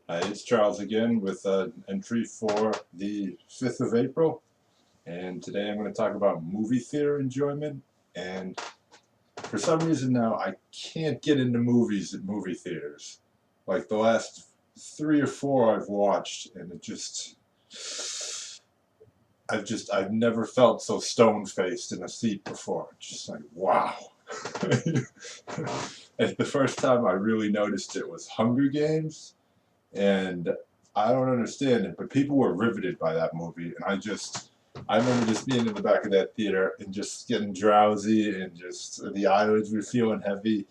Hi, it's Charles again with an entry for the 5th of April. And today I'm going to talk about movie theater enjoyment. And for some reason now, I can't get into movies at movie theaters. Like the last three or four I've watched, and I've never felt so stone-faced in a seat before. Just like, wow. And the first time I really noticed it was Hunger Games. And I don't understand it, but people were riveted by that movie, and I remember just being in the back of that theater and just getting drowsy and just the eyelids were feeling heavy,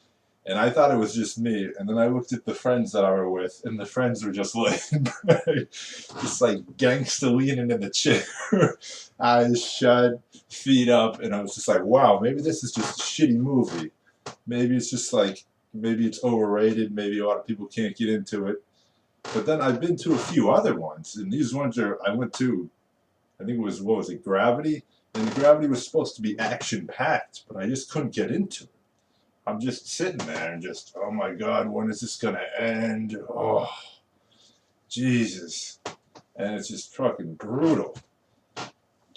and I thought it was just me, and then I looked at the friends that I were with, and the friends were just laying back, just like gangsta leaning in the chair, eyes shut, feet up, and I was just like, wow, maybe this is just a shitty movie. Maybe it's just like, maybe it's overrated, maybe a lot of people can't get into it. But then I've been to a few other ones, and these ones I went to, I think it was, what was it, Gravity? And the Gravity was supposed to be action-packed, but I just couldn't get into it. I'm just sitting there and just, oh my God, when is this going to end? Oh, Jesus. And it's just fucking brutal.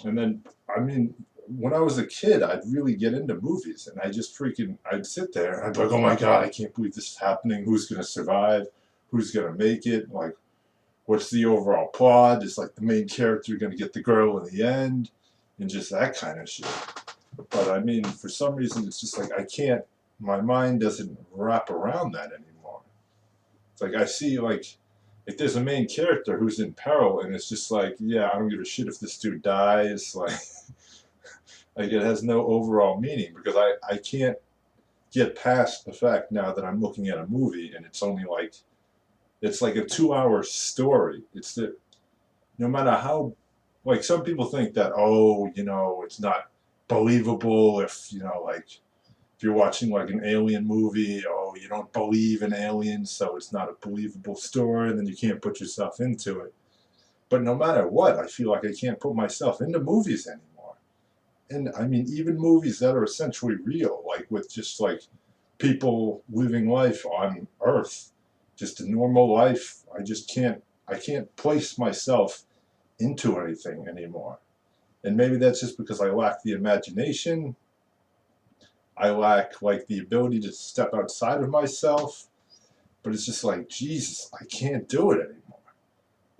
And then, I mean, when I was a kid, I'd really get into movies, and I'd sit there, and I'd be like, oh my God, I can't believe this is happening. Who's going to survive? Who's going to make it? Like, what's the overall plot? Is like the main character going to get the girl in the end? And just that kind of shit. But I mean, for some reason, it's just like I can't, my mind doesn't wrap around that anymore. It's like I see, like there's a main character who's in peril, and it's just like, yeah, I don't give a shit if this dude dies. Like it has no overall meaning because I can't get past the fact now that I'm looking at a movie and it's like a 2 hour story. It's that no matter how, like some people think that, oh, it's not believable if, like if you're watching like an alien movie, oh, you don't believe in aliens, so it's not a believable story, and then you can't put yourself into it. But no matter what, I feel like I can't put myself into movies anymore. And I mean, even movies that are essentially real, like with just like people living life on Earth, just a normal life, I can't place myself into anything anymore. And maybe that's just because I lack the imagination. I lack like the ability to step outside of myself. But it's just like, Jesus, I can't do it anymore.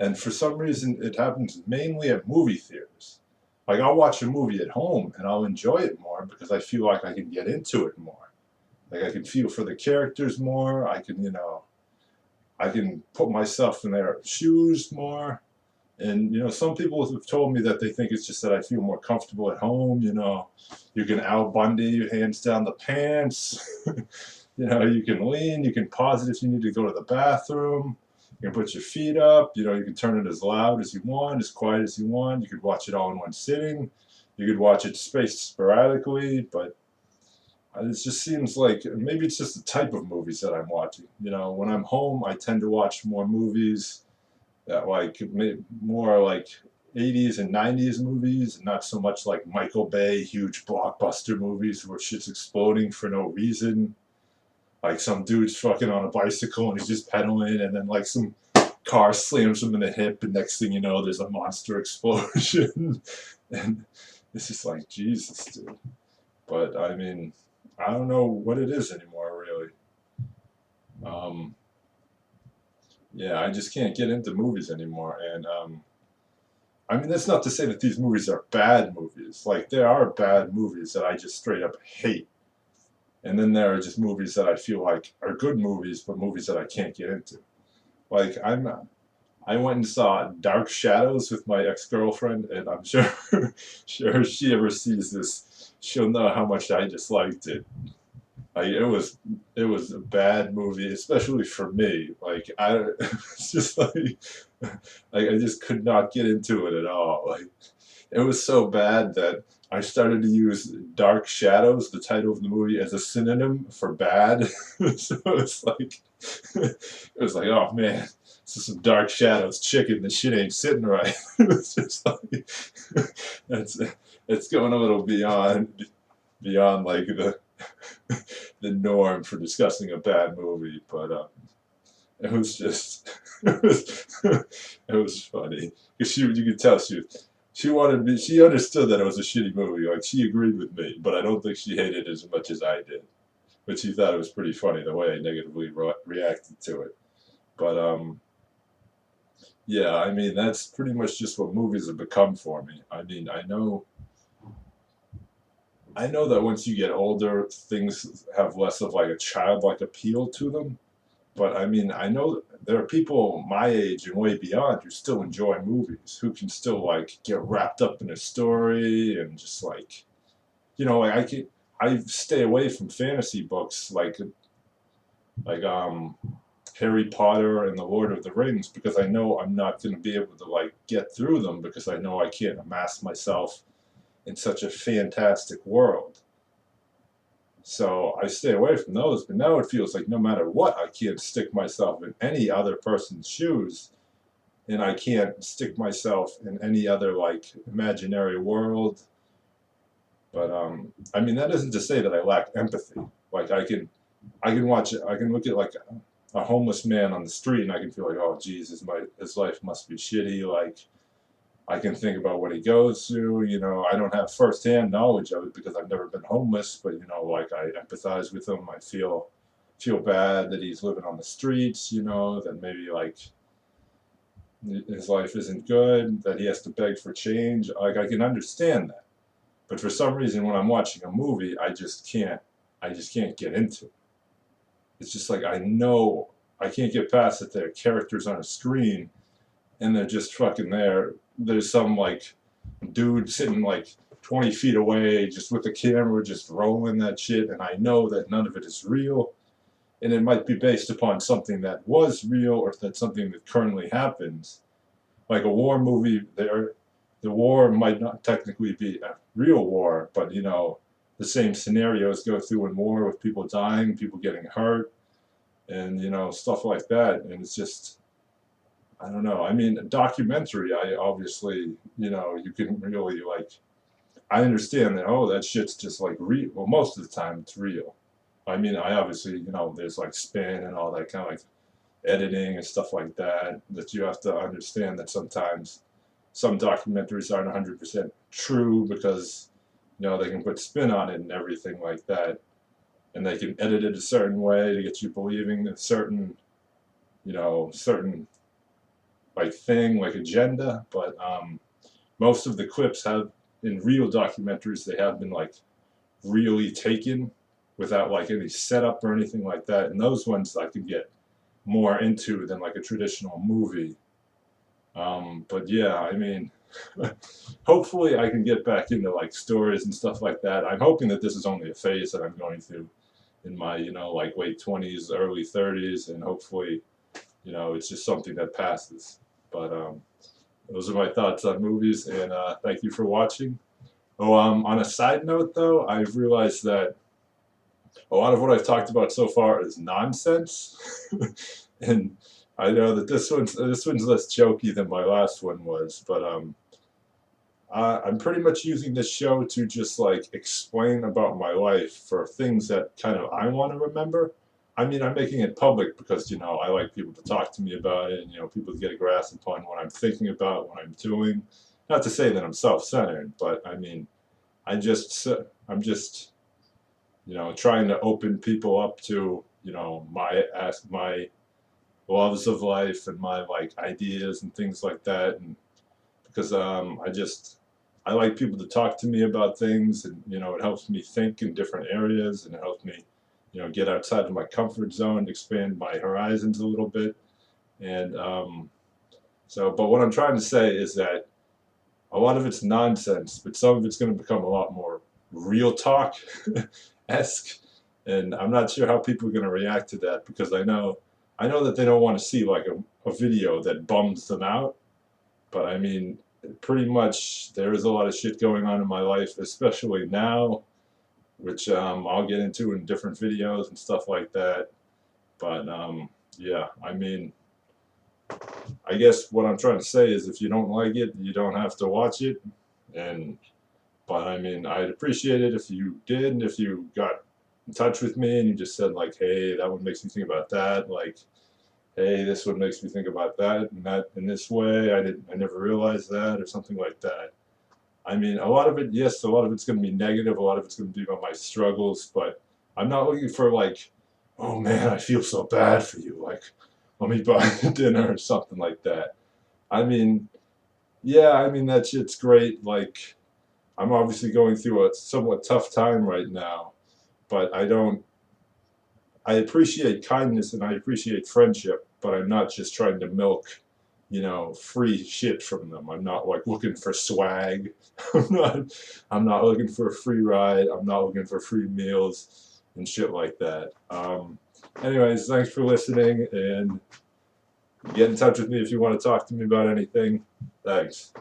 And for some reason, it happens mainly at movie theaters. Like I'll watch a movie at home and I'll enjoy it more because I feel like I can get into it more. Like I can feel for the characters more. I can put myself in their shoes more. And some people have told me that they think it's just that I feel more comfortable at home. You can Al Bundy, hands down the pants. You can lean, you can pause it if you need to go to the bathroom. You can put your feet up. You can turn it as loud as you want, as quiet as you want. You could watch it all in one sitting. You could watch it spaced sporadically, but it just seems like maybe it's just the type of movies that I'm watching. When I'm home, I tend to watch more movies that like more like 80s and 90s movies, and not so much like Michael Bay huge blockbuster movies where shit's exploding for no reason. Like some dude's fucking on a bicycle and he's just pedaling, and then like some car slams him in the hip, and next thing you know, there's a monster explosion. And it's just like, Jesus, dude. But I mean, I don't know what it is anymore, really. Um, yeah, I just can't get into movies anymore, and I mean, that's not to say that these movies are bad movies. Like, there are bad movies that I just straight up hate. And then there are just movies that I feel like are good movies, but movies that I can't get into. Like, I went and saw Dark Shadows with my ex-girlfriend, and I'm sure, sure if she ever sees this, she'll know how much I disliked it. Like, it was a bad movie, especially for me. Like, it's just like I just could not get into it at all. Like, it was so bad that I started to use Dark Shadows, the title of the movie, as a synonym for bad. So it was like, oh man, this is some Dark Shadows chicken. This shit ain't sitting right. It's just like it's it's going a little beyond like the norm for discussing a bad movie, but it was just It was funny because you could tell she wanted me. She understood that it was a shitty movie. Like she agreed with me, but I don't think she hated it as much as I did. But she thought it was pretty funny the way I negatively reacted to it. But yeah, I mean that's pretty much just what movies have become for me. I mean, I know that once you get older, things have less of like a childlike appeal to them. But I mean, I know there are people my age and way beyond who still enjoy movies, who can still like get wrapped up in a story and just like, like I stay away from fantasy books like Harry Potter and the Lord of the Rings because I know I'm not going to be able to like get through them because I know I can't amass myself in such a fantastic world. So I stay away from those, but now it feels like no matter what, I can't stick myself in any other person's shoes, and I can't stick myself in any other like imaginary world. But I mean that isn't to say that I lack empathy. Like I can watch it. I can look at like a homeless man on the street, and I can feel like, oh, geez, his life must be shitty. Like I can think about what he goes through. I don't have firsthand knowledge of it because I've never been homeless, but like I empathize with him. I feel bad that he's living on the streets. That maybe like his life isn't good, that he has to beg for change. Like I can understand that, but for some reason, when I'm watching a movie, I just can't. I just can't get into it. It's just like I know I can't get past that there are characters on a screen and they're just fucking there. There's some like dude sitting like 20 feet away just with the camera just rolling that shit, and I know that none of it is real, and it might be based upon something that was real or that's something that currently happens. Like a war movie, the war might not technically be a real war, but the same scenarios go through in war with people dying, people getting hurt, and stuff like that, and it's just I don't know. I mean, a documentary, I obviously, you can really like. I understand that. Oh, that shit's just like real. Well, most of the time it's real. I mean, I obviously, there's like spin and all that kind of like editing and stuff like that. That you have to understand that sometimes some documentaries aren't 100% true because they can put spin on it and everything like that, and they can edit it a certain way to get you believing a certain like thing, like agenda, but most of the clips have in real documentaries they have been like really taken without like any setup or anything like that, and those ones I could get more into than like a traditional movie. But yeah, I mean, hopefully I can get back into like stories and stuff like that. I'm hoping that this is only a phase that I'm going through in my like late 20s, early 30s, and hopefully it's just something that passes. But those are my thoughts on movies, and thank you for watching. Oh, on a side note, though, I've realized that a lot of what I've talked about so far is nonsense, and I know that this one's less jokey than my last one was, but I'm pretty much using this show to just like explain about my life for things that kind of I want to remember. I mean, I'm making it public because I like people to talk to me about it, and people to get a grasp upon what I'm thinking about, what I'm doing. Not to say that I'm self-centered, but I mean, I'm just trying to open people up to my loves of life and my like ideas and things like that, and because I like people to talk to me about things, and it helps me think in different areas, and it helps me get outside of my comfort zone, expand my horizons a little bit, and but what I'm trying to say is that a lot of it's nonsense, but some of it's going to become a lot more real talk esque, and I'm not sure how people are going to react to that because I know that they don't want to see like a video that bums them out, but I mean, pretty much there is a lot of shit going on in my life, especially now, which I'll get into in different videos and stuff like that. But yeah, I mean, I guess what I'm trying to say is if you don't like it, you don't have to watch it. And but I mean, I'd appreciate it if you did, and if you got in touch with me and you just said like, hey, that one makes me think about that. Like, hey, this one makes me think about that and that in this way. I never realized that, or something like that. I mean, a lot of it, yes, a lot of it's going to be negative. A lot of it's going to be about my struggles, but I'm not looking for like, oh man, I feel so bad for you. Like, let me buy dinner or something like that. I mean, yeah, I mean, that shit's great. Like, I'm obviously going through a somewhat tough time right now, but I appreciate kindness and I appreciate friendship, but I'm not just trying to milk, free shit from them. I'm not like looking for swag. I'm not I'm not looking for a free ride. I'm not looking for free meals and shit like that. Anyways, thanks for listening and get in touch with me if you want to talk to me about anything. Thanks.